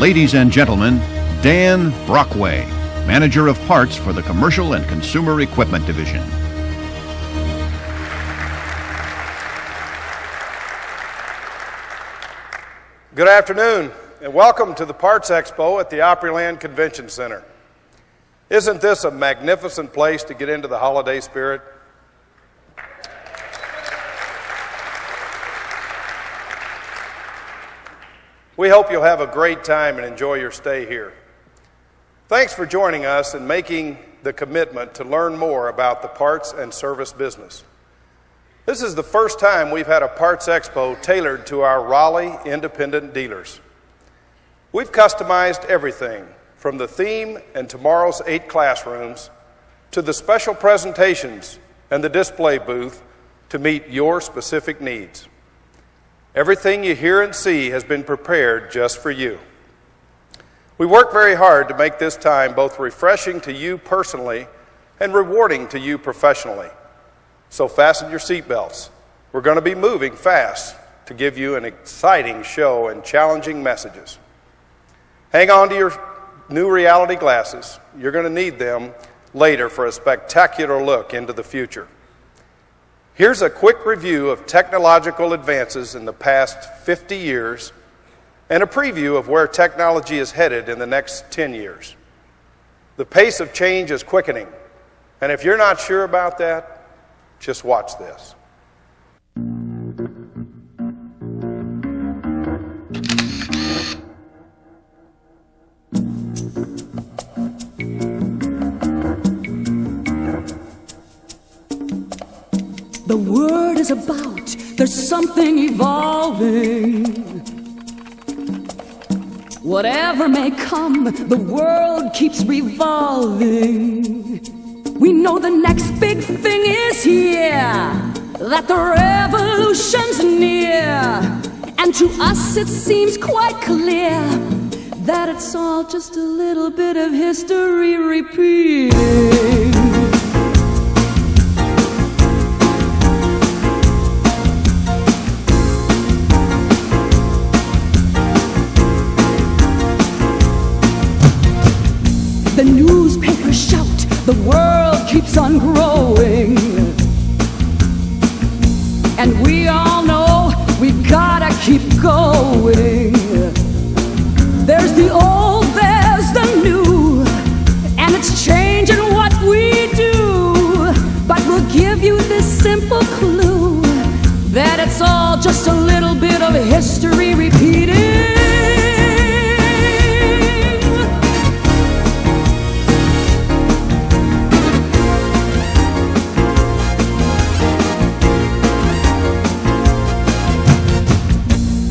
Ladies and gentlemen, Dan Brockway, Manager of Parts for the Commercial and Consumer Equipment Division. Good afternoon, and welcome to the Parts Expo at the Opryland Convention Center. Isn't this a magnificent place to get into the holiday spirit? We hope you'll have a great time and enjoy your stay here. Thanks for joining us and making the commitment to learn more about the parts and service business. This is the first time we've had a Parts Expo tailored to our Raleigh independent dealers. We've customized everything from the theme and tomorrow's 8 classrooms to the special presentations and the display booth to meet your specific needs. Everything you hear and see has been prepared just for you. We work very hard to make this time both refreshing to you personally and rewarding to you professionally. So fasten your seatbelts. We're going to be moving fast to give you an exciting show and challenging messages. Hang on to your new reality glasses. You're going to need them later for a spectacular look into the future. Here's a quick review of technological advances in the past 50 years and a preview of where technology is headed in the next 10 years. The pace of change is quickening, and if you're not sure about that, just watch this. The word is about, there's something evolving. Whatever may come, the world keeps revolving. We know the next big thing is here, that the revolution's near. And to us it seems quite clear that it's all just a little bit of history repeating. The newspapers shout, the world keeps on growing. And we all know we've gotta keep going. There's the old, there's the new, and it's changing what we do. But we'll give you this simple clue, that it's all just a little bit of history repeating.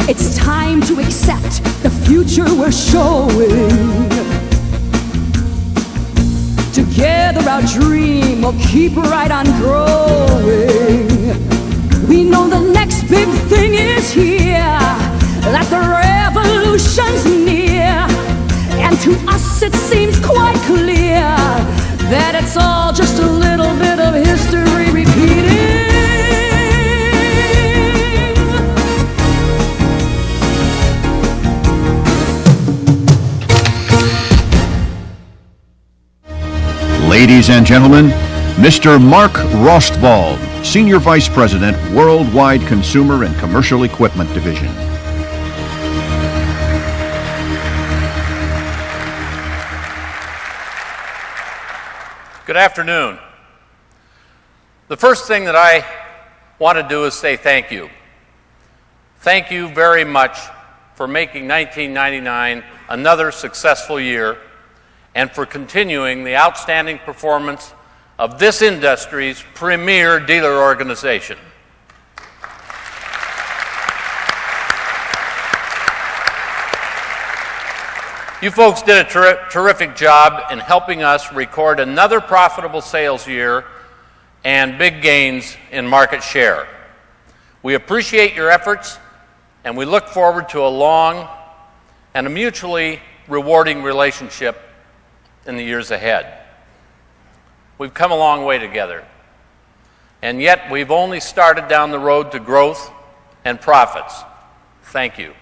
It's time to accept the future we're showing. Together our dream will keep right on growing. We know the next big thing is here, that the revolution's near. And to us it seems quite clear that it's all just a little bit of history repeating. Ladies and gentlemen, Mr. Mark Rostvold, Senior Vice President, Worldwide Consumer and Commercial Equipment Division. Good afternoon. The first thing that I want to do is say thank you. Thank you very much for making 1999 another successful year and for continuing the outstanding performance of this industry's premier dealer organization. You folks did a terrific job in helping us record another profitable sales year and big gains in market share. We appreciate your efforts, and we look forward to a long and a mutually rewarding relationship in the years ahead. We've come a long way together, and yet we've only started down the road to growth and profits. Thank you.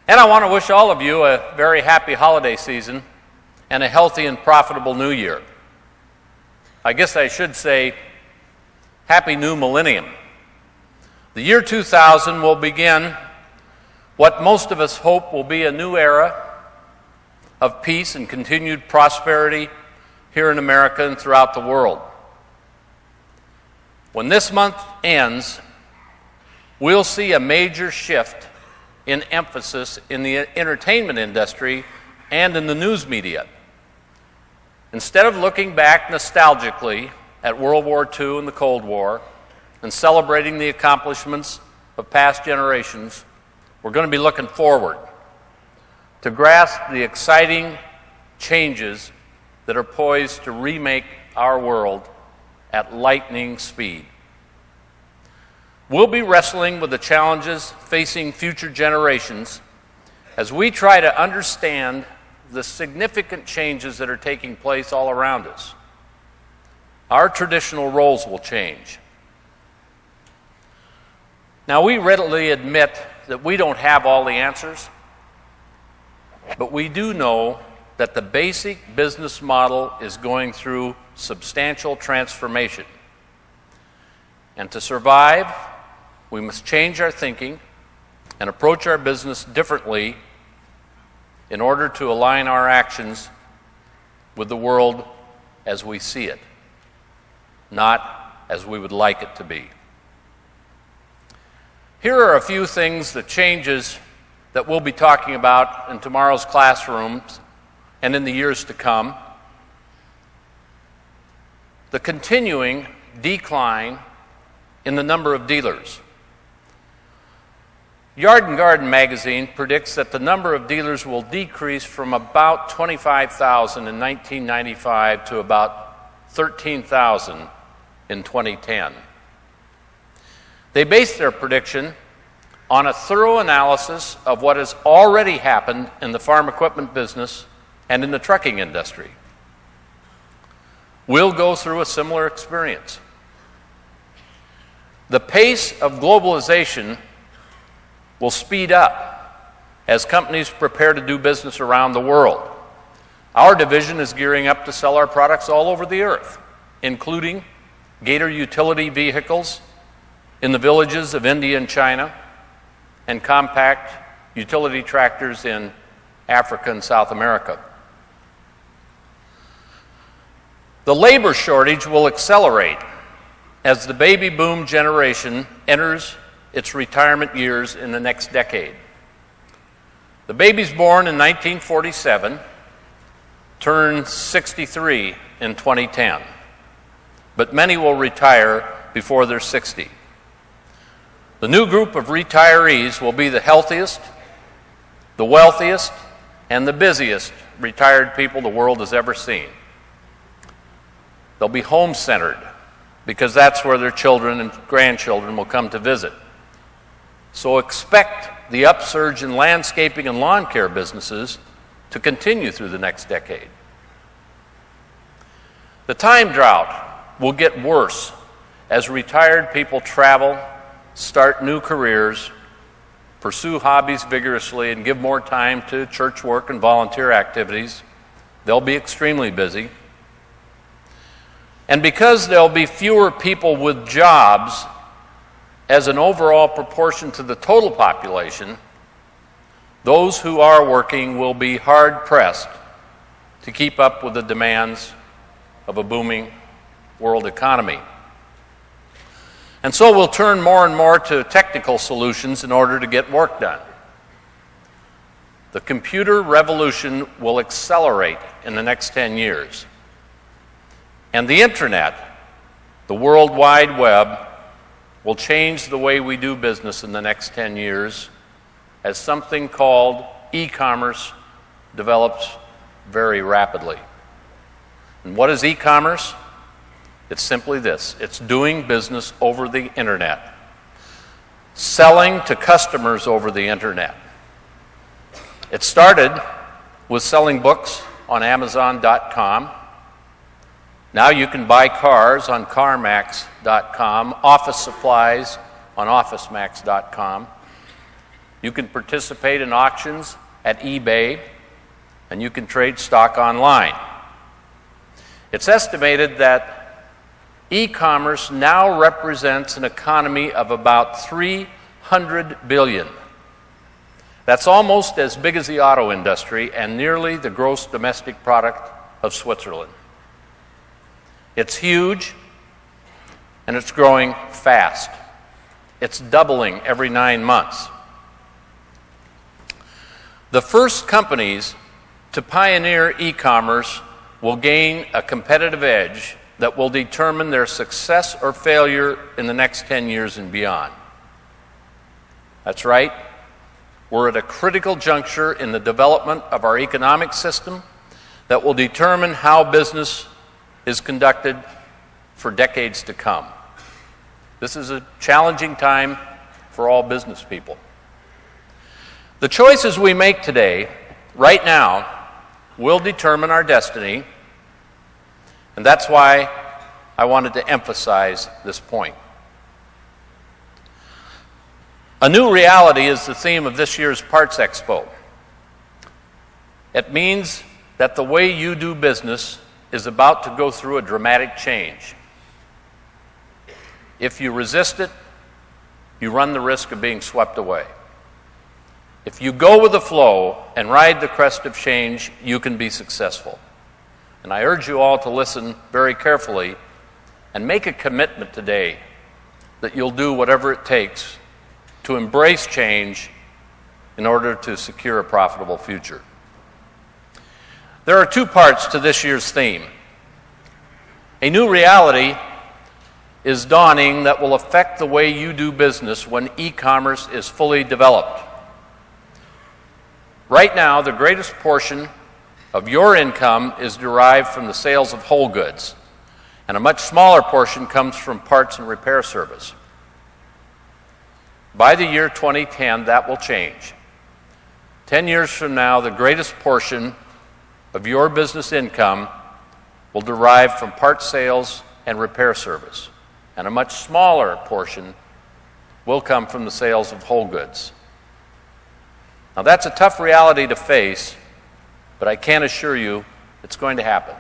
And I want to wish all of you a very happy holiday season and a healthy and profitable new year. I guess I should say happy new millennium. The year 2000 will begin what most of us hope will be a new era of peace and continued prosperity here in America and throughout the world. When this month ends, we'll see a major shift in emphasis in the entertainment industry and in the news media. Instead of looking back nostalgically at World War II and the Cold War and celebrating the accomplishments of past generations, we're going to be looking forward to grasp the exciting changes that are poised to remake our world at lightning speed. We'll be wrestling with the challenges facing future generations as we try to understand the significant changes that are taking place all around us. Our traditional roles will change. Now, we readily admit that we don't have all the answers, but we do know that the basic business model is going through substantial transformation. And to survive, we must change our thinking and approach our business differently in order to align our actions with the world as we see it, not as we would like it to be. Here are a few things, the changes that we'll be talking about in tomorrow's classrooms and in the years to come. The continuing decline in the number of dealers. Yard and Garden magazine predicts that the number of dealers will decrease from about 25,000 in 1995 to about 13,000 in 2010. They base their prediction on a thorough analysis of what has already happened in the farm equipment business and in the trucking industry. We'll go through a similar experience. The pace of globalization will speed up as companies prepare to do business around the world. Our division is gearing up to sell our products all over the earth, including Gator utility vehicles in the villages of India and China, and compact utility tractors in Africa and South America. The labor shortage will accelerate as the baby boom generation enters its retirement years in the next decade. The babies born in 1947 turn 63 in 2010, but many will retire before they're 60. The new group of retirees will be the healthiest, the wealthiest, and the busiest retired people the world has ever seen. They'll be home-centered because that's where their children and grandchildren will come to visit. So expect the upsurge in landscaping and lawn care businesses to continue through the next decade. The time drought will get worse as retired people travel, start new careers, pursue hobbies vigorously, and give more time to church work and volunteer activities. They'll be extremely busy. And because there'll be fewer people with jobs as an overall proportion to the total population, those who are working will be hard-pressed to keep up with the demands of a booming world economy. And so we'll turn more and more to technical solutions in order to get work done. The computer revolution will accelerate in the next 10 years. And the internet, the World Wide Web, will change the way we do business in the next 10 years as something called e-commerce develops very rapidly. And what is e-commerce? It's simply this. It's doing business over the internet, selling to customers over the internet. It started with selling books on Amazon.com. Now you can buy cars on CarMax.com, office supplies on OfficeMax.com. You can participate in auctions at eBay, and you can trade stock online. It's estimated that e-commerce now represents an economy of about $300 billion. That's almost as big as the auto industry and nearly the gross domestic product of Switzerland. It's huge, and it's growing fast. It's doubling every 9 months. The first companies to pioneer e-commerce will gain a competitive edge that will determine their success or failure in the next 10 years and beyond. That's right. We're at a critical juncture in the development of our economic system that will determine how business is conducted for decades to come. This is a challenging time for all business people. The choices we make today, right now, will determine our destiny, and that's why I wanted to emphasize this point. A new reality is the theme of this year's Parts Expo. It means that the way you do business is about to go through a dramatic change. If you resist it, you run the risk of being swept away. If you go with the flow and ride the crest of change, you can be successful. And I urge you all to listen very carefully and make a commitment today that you'll do whatever it takes to embrace change in order to secure a profitable future. There are two parts to this year's theme. A new reality is dawning that will affect the way you do business when e-commerce is fully developed. Right now, the greatest portion of your income is derived from the sales of whole goods, and a much smaller portion comes from parts and repair service. By the year 2010, that will change. 10 years from now, the greatest portion of your business income will derive from parts sales and repair service, and a much smaller portion will come from the sales of whole goods. Now, that's a tough reality to face, but I can assure you it's going to happen.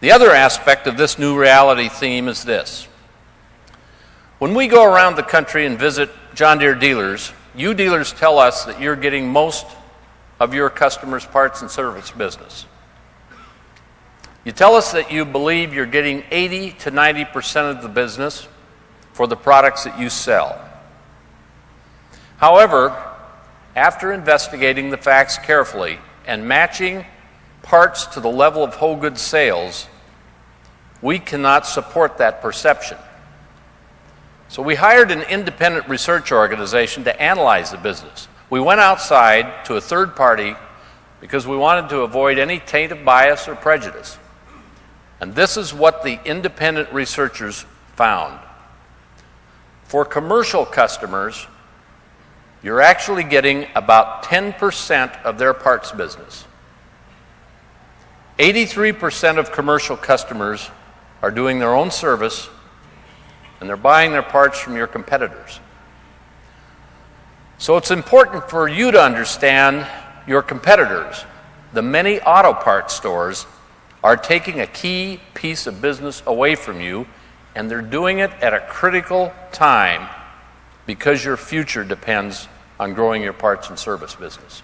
The other aspect of this new reality theme is this. When we go around the country and visit John Deere dealers, you dealers tell us that you're getting most of your customers' parts and service business. You tell us that you believe you're getting 80 to 90% of the business for the products that you sell. However, after investigating the facts carefully and matching parts to the level of whole goods sales, we cannot support that perception. So we hired an independent research organization to analyze the business. We went outside to a third party because we wanted to avoid any taint of bias or prejudice. And this is what the independent researchers found. For commercial customers, you're actually getting about 10% of their parts business. 83% of commercial customers are doing their own service, and they're buying their parts from your competitors. So it's important for you to understand your competitors. The many auto parts stores are taking a key piece of business away from you, and they're doing it at a critical time because your future depends on growing your parts and service business.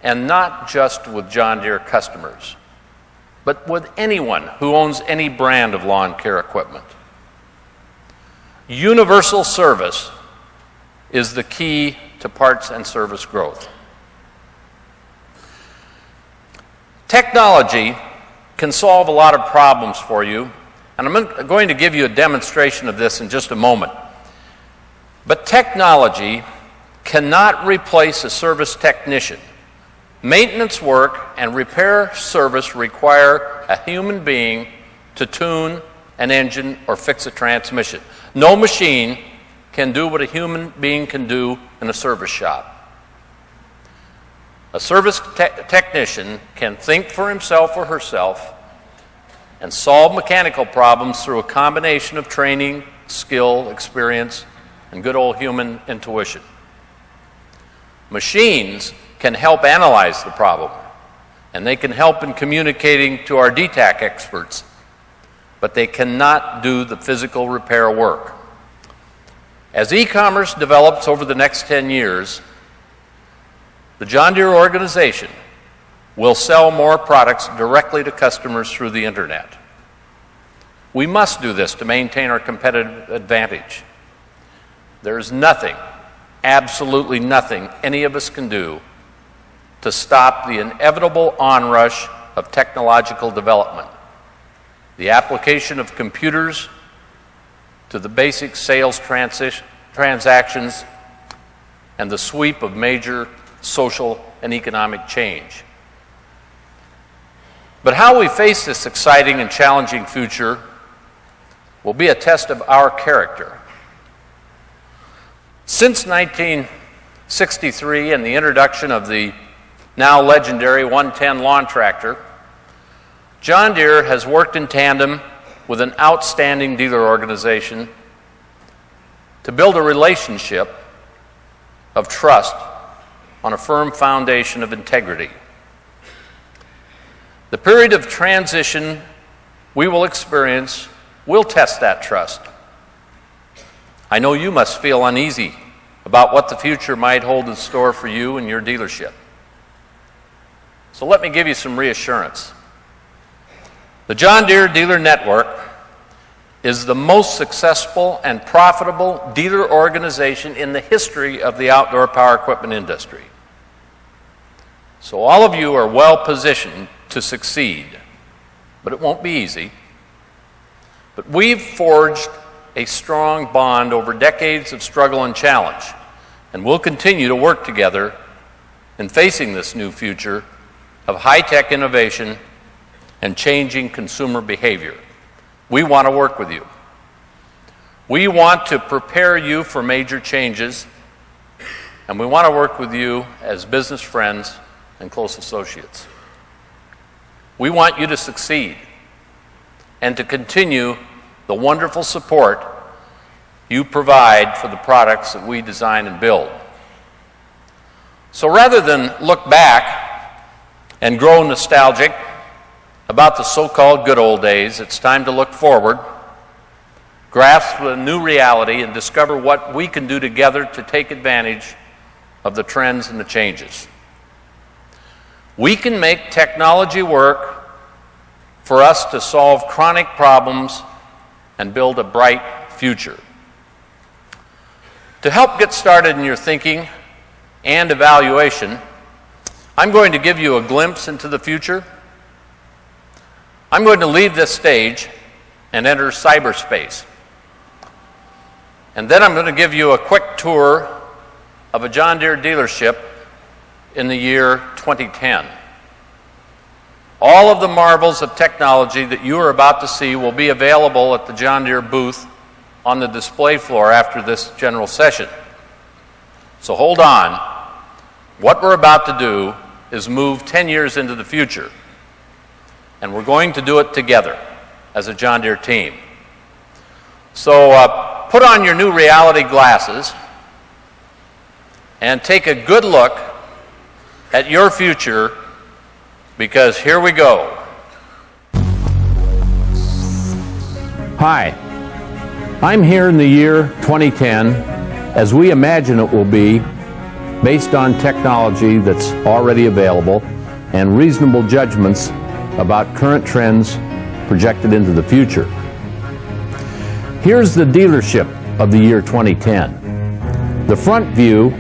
And not just with John Deere customers, but with anyone who owns any brand of lawn care equipment. Universal service is the key to parts and service growth. Technology can solve a lot of problems for you, and I'm going to give you a demonstration of this in just a moment. But technology cannot replace a service technician. Maintenance work and repair service require a human being to tune an engine or fix a transmission. No machine can do what a human being can do in a service shop. A service technician can think for himself or herself and solve mechanical problems through a combination of training, skill, experience, and good old human intuition. Machines can help analyze the problem, and they can help in communicating to our DTAC experts, but they cannot do the physical repair work. As e-commerce develops over the next 10 years, the John Deere organization will sell more products directly to customers through the internet. We must do this to maintain our competitive advantage. There is nothing, absolutely nothing, any of us can do to stop the inevitable onrush of technological development. The application of computers to the basic sales transactions and the sweep of major social and economic change. But how we face this exciting and challenging future will be a test of our character. Since 1963 and the introduction of the now legendary 110 lawn tractor, John Deere has worked in tandem with an outstanding dealer organization to build a relationship of trust on a firm foundation of integrity. The period of transition we will experience will test that trust. I know you must feel uneasy about what the future might hold in store for you and your dealership. So let me give you some reassurance. The John Deere Dealer Network is the most successful and profitable dealer organization in the history of the outdoor power equipment industry. So all of you are well positioned to succeed, but it won't be easy. But we've forged a strong bond over decades of struggle and challenge, and we'll continue to work together in facing this new future of high-tech innovation and changing consumer behavior. We want to work with you. We want to prepare you for major changes, and we want to work with you as business friends and close associates. We want you to succeed and to continue the wonderful support you provide for the products that we design and build. So rather than look back and grow nostalgic about the so-called good old days, it's time to look forward, grasp the new reality, and discover what we can do together to take advantage of the trends and the changes. We can make technology work for us to solve chronic problems and build a bright future. To help get started in your thinking and evaluation, I'm going to give you a glimpse into the future. I'm going to leave this stage and enter cyberspace. And then I'm going to give you a quick tour of a John Deere dealership in the year 2010. All of the marvels of technology that you are about to see will be available at the John Deere booth on the display floor after this general session. So hold on. What we're about to do is move 10 years into the future, and we're going to do it together as a John Deere team. So put on your new reality glasses and take a good look at your future, because here we go. Hi, I'm here in the year 2010 as we imagine it will be, based on technology that's already available and reasonable judgments about current trends projected into the future. Here's the dealership of the year 2010. The front view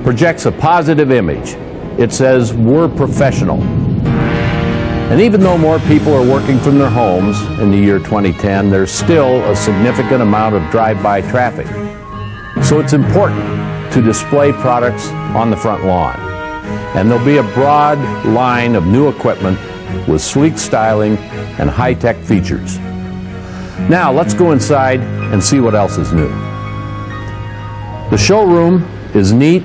projects a positive image. It says, "We're professional." And even though more people are working from their homes in the year 2010, there's still a significant amount of drive-by traffic. So it's important to display products on the front lawn. And there'll be a broad line of new equipment with sleek styling and high-tech features. Now let's go inside and see what else is new. The showroom is neat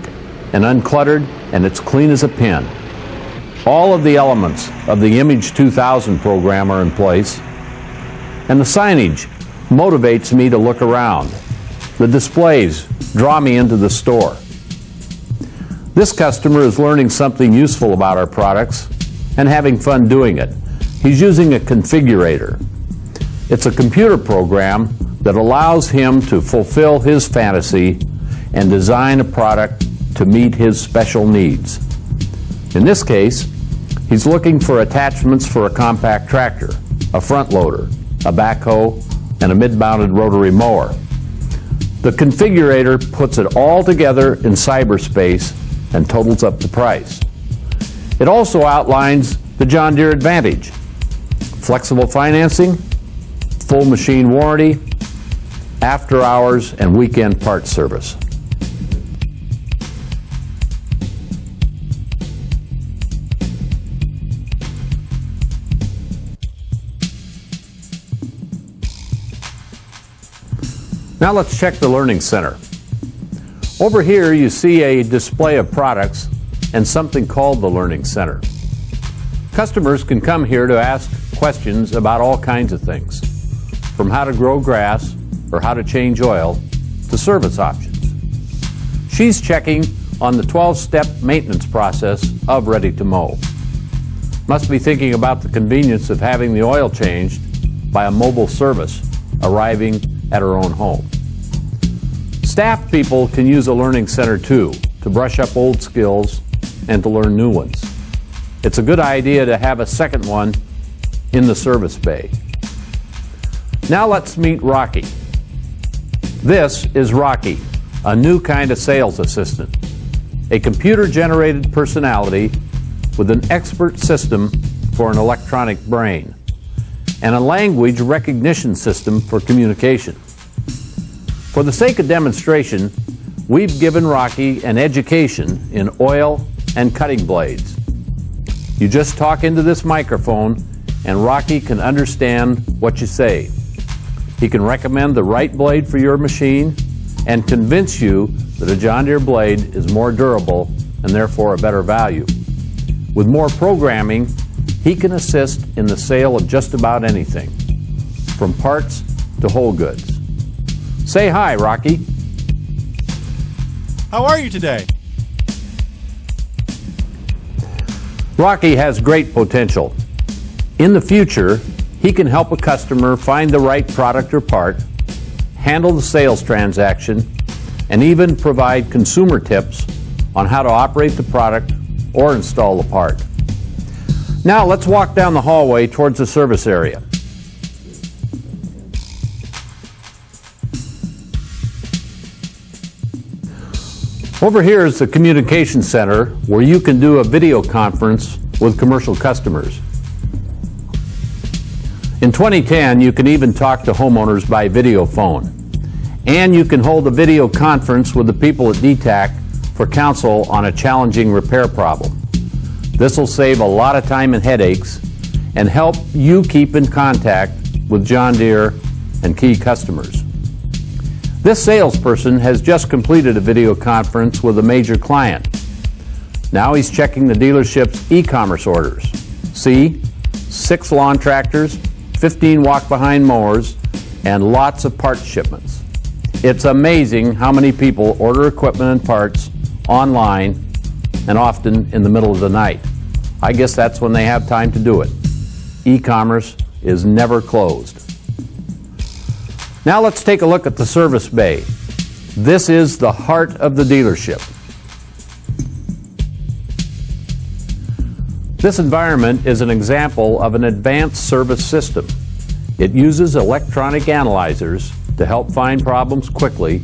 and uncluttered, and it's clean as a pin. All of the elements of the Image 2000 program are in place, and the signage motivates me to look around. The displays draw me into the store. This customer is learning something useful about our products and having fun doing it. He's using a configurator. It's a computer program that allows him to fulfill his fantasy and design a product to meet his special needs. In this case, he's looking for attachments for a compact tractor, a front loader, a backhoe, and a mid-mounted rotary mower. The configurator puts it all together in cyberspace and totals up the price. It also outlines the John Deere Advantage: flexible financing, full machine warranty, after hours and weekend parts service. Now let's check the Learning Center. Over here you see a display of products and something called the Learning Center. Customers can come here to ask questions about all kinds of things, from how to grow grass or how to change oil to service options. She's checking on the 12-step maintenance process of Ready to Mow. Must be thinking about the convenience of having the oil changed by a mobile service arriving at her own home. Staff people can use a Learning Center too, to brush up old skills and to learn new ones. It's a good idea to have a second one in the service bay. Now let's meet Rocky. This is Rocky, a new kind of sales assistant, a computer-generated personality with an expert system for an electronic brain and a language recognition system for communication. For the sake of demonstration, we've given Rocky an education in oil and cutting blades. You just talk into this microphone and Rocky can understand what you say. He can recommend the right blade for your machine and convince you that a John Deere blade is more durable and therefore a better value. With more programming, he can assist in the sale of just about anything, from parts to whole goods. Say hi, Rocky. How are you today? Rocky has great potential. In the future, he can help a customer find the right product or part, handle the sales transaction, and even provide consumer tips on how to operate the product or install the part. Now let's walk down the hallway towards the service area. Over here is the communication center where you can do a video conference with commercial customers. In 2010, you can even talk to homeowners by video phone. And you can hold a video conference with the people at DTAC for counsel on a challenging repair problem. This will save a lot of time and headaches and help you keep in contact with John Deere and key customers. This salesperson has just completed a video conference with a major client. Now he's checking the dealership's e-commerce orders. See, 6 lawn tractors, 15 walk-behind mowers, and lots of parts shipments. It's amazing how many people order equipment and parts online and often in the middle of the night. I guess that's when they have time to do it. E-commerce is never closed. Now let's take a look at the service bay. This is the heart of the dealership. This environment is an example of an advanced service system. It uses electronic analyzers to help find problems quickly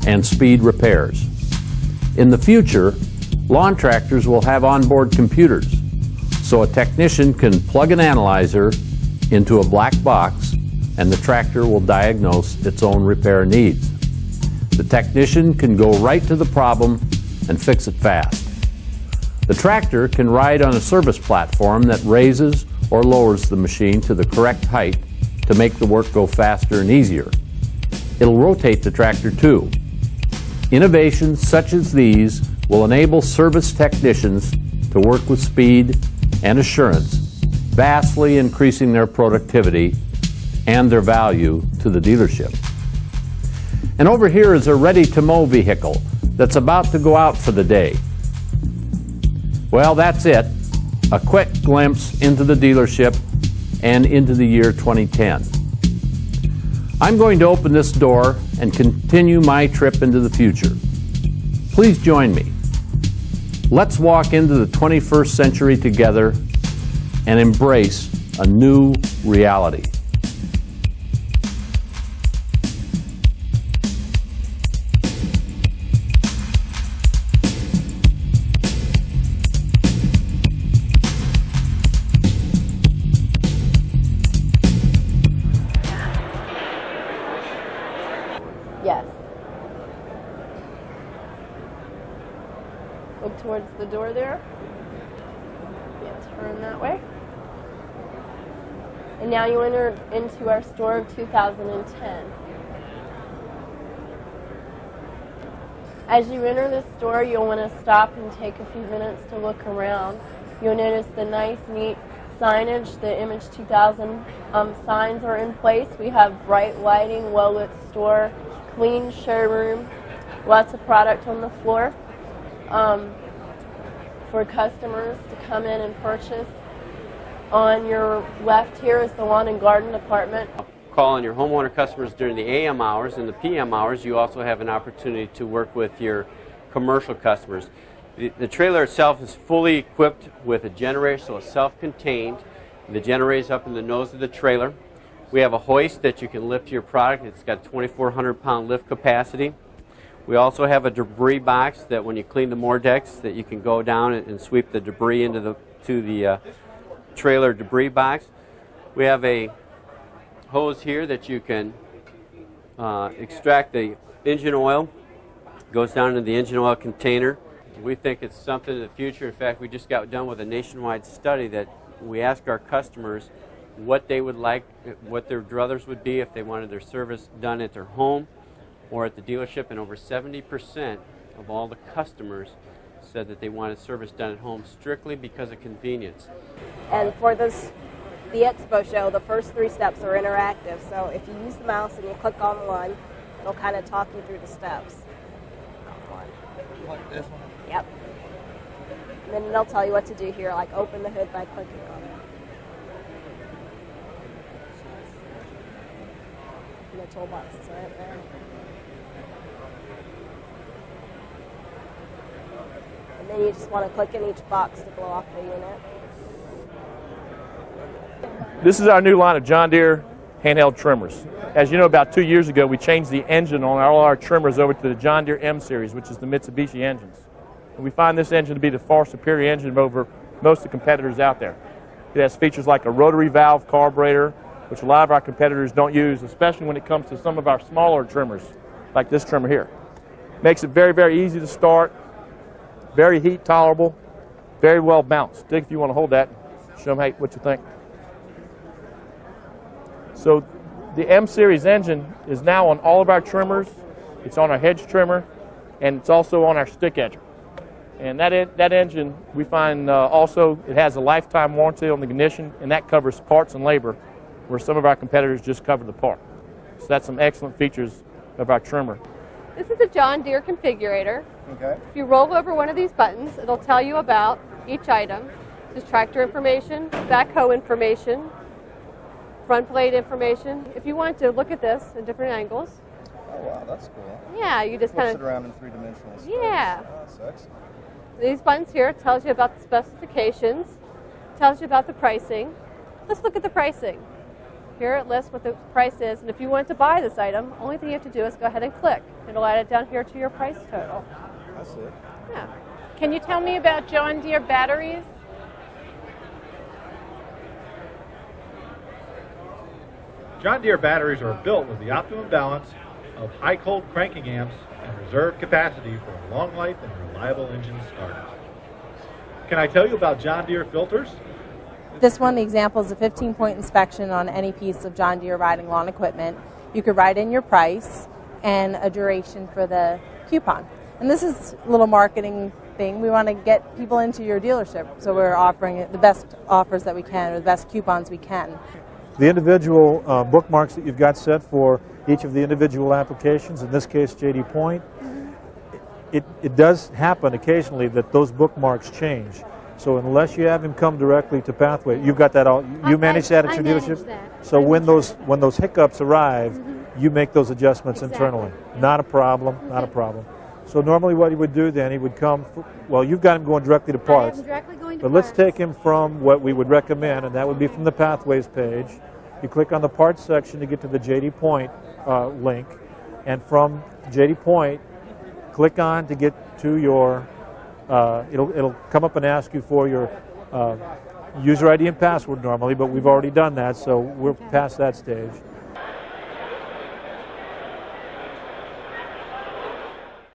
and speed repairs. In the future, lawn tractors will have onboard computers, so a technician can plug an analyzer into a black box and the tractor will diagnose its own repair needs. The technician can go right to the problem and fix it fast. The tractor can ride on a service platform that raises or lowers the machine to the correct height to make the work go faster and easier. It'll rotate the tractor too. Innovations such as these will enable service technicians to work with speed and assurance, vastly increasing their productivity and their value to the dealership. And over here is a ready-to-mow vehicle that's about to go out for the day. Well, that's it. A quick glimpse into the dealership and into the year 2010. I'm going to open this door and continue my trip into the future. Please join me. Let's walk into the 21st century together and embrace a new reality. Yes. Look towards the door there. Yeah, turn that way. And now you enter into our store of 2010. As you enter the store, you'll want to stop and take a few minutes to look around. You'll notice the nice, neat signage. The Image 2000 signs are in place. We have bright lighting, well-lit store, clean showroom, lots of product on the floor for customers to come in and purchase. On your left here is the lawn and garden department. Call on your homeowner customers during the AM hours. and the PM hours, you also have an opportunity to work with your commercial customers. The trailer itself is fully equipped with a generator, so it's self-contained. The generator is up in the nose of the trailer. We have a hoist that you can lift your product. It's got 2,400 pound lift capacity. We also have a debris box that when you clean the Mordex that you can go down and sweep the debris into the trailer debris box. We have a hose here that you can extract the engine oil. It goes down into the engine oil container. We think it's something in the future. In fact, we just got done with a nationwide study that we ask our customers what they would like, what their druthers would be if they wanted their service done at their home or at the dealership, and over 70% of all the customers said that they wanted service done at home strictly because of convenience. And for the Expo show, the first 3 steps are interactive. So if you use the mouse and you click on one, it'll kind of talk you through the steps. Like this one? Yep. And then it'll tell you what to do here, like open the hood by clicking on it. And the toolbox is right there. And then you just want to click in each box to blow off the unit. This is our new line of John Deere handheld trimmers. As you know, about 2 years ago, we changed the engine on all our trimmers over to the John Deere M series, which is the Mitsubishi engines. And we find this engine to be the far superior engine over most of the competitors out there. It has features like a rotary valve carburetor, which a lot of our competitors don't use, especially when it comes to some of our smaller trimmers, like this trimmer here. Makes it very, very easy to start, very heat tolerable, very well balanced. Dick, if you want to hold that, show them what you think. So the M series engine is now on all of our trimmers. It's on our hedge trimmer, and it's also on our stick edger. And that engine, we find also it has a lifetime warranty on the ignition, and that covers parts and labor, where some of our competitors just cover the part. So that's some excellent features of our trimmer. This is a John Deere configurator. Okay. If you roll over one of these buttons, it'll tell you about each item. This is tractor information, backhoe information, front blade information. If you want to look at this in different angles. Oh wow, that's cool. Yeah, you just Flips kind it of around in 3-dimensional space. Yeah. Oh, that's excellent. These buttons here tells you about the specifications, tells you about the pricing. Let's look at the pricing. Here it lists what the price is, and if you want to buy this item, only thing you have to do is go ahead and click. It'll add it down here to your price total. That's it. Yeah. Can you tell me about John Deere batteries? John Deere batteries are built with the optimum balance of high-cold cranking amps and reserve capacity for a long life and reliable engine start. Can I tell you about John Deere filters? This one, the example, is a 15-point inspection on any piece of John Deere riding lawn equipment. You could write in your price and a duration for the coupon. And this is a little marketing thing. We want to get people into your dealership, so we're offering the best offers that we can, or the best coupons we can. The individual bookmarks that you've got set for each of the individual applications, in this case JD Point. It does happen occasionally that those bookmarks change. So unless you have him come directly to Pathway, you've got that all, you manage that at your dealership? So when those hiccups arrive, you make those adjustments internally. Not a problem, not a problem. So normally what he would do then, he would come, well, you've got him going directly to parts. But let's take him from what we would recommend, and that would be from the Pathways page. You click on the parts section to get to the JD Point link, and from JD Point, click on to get to your, it'll come up and ask you for your user ID and password normally, but we've already done that, so we're past that stage.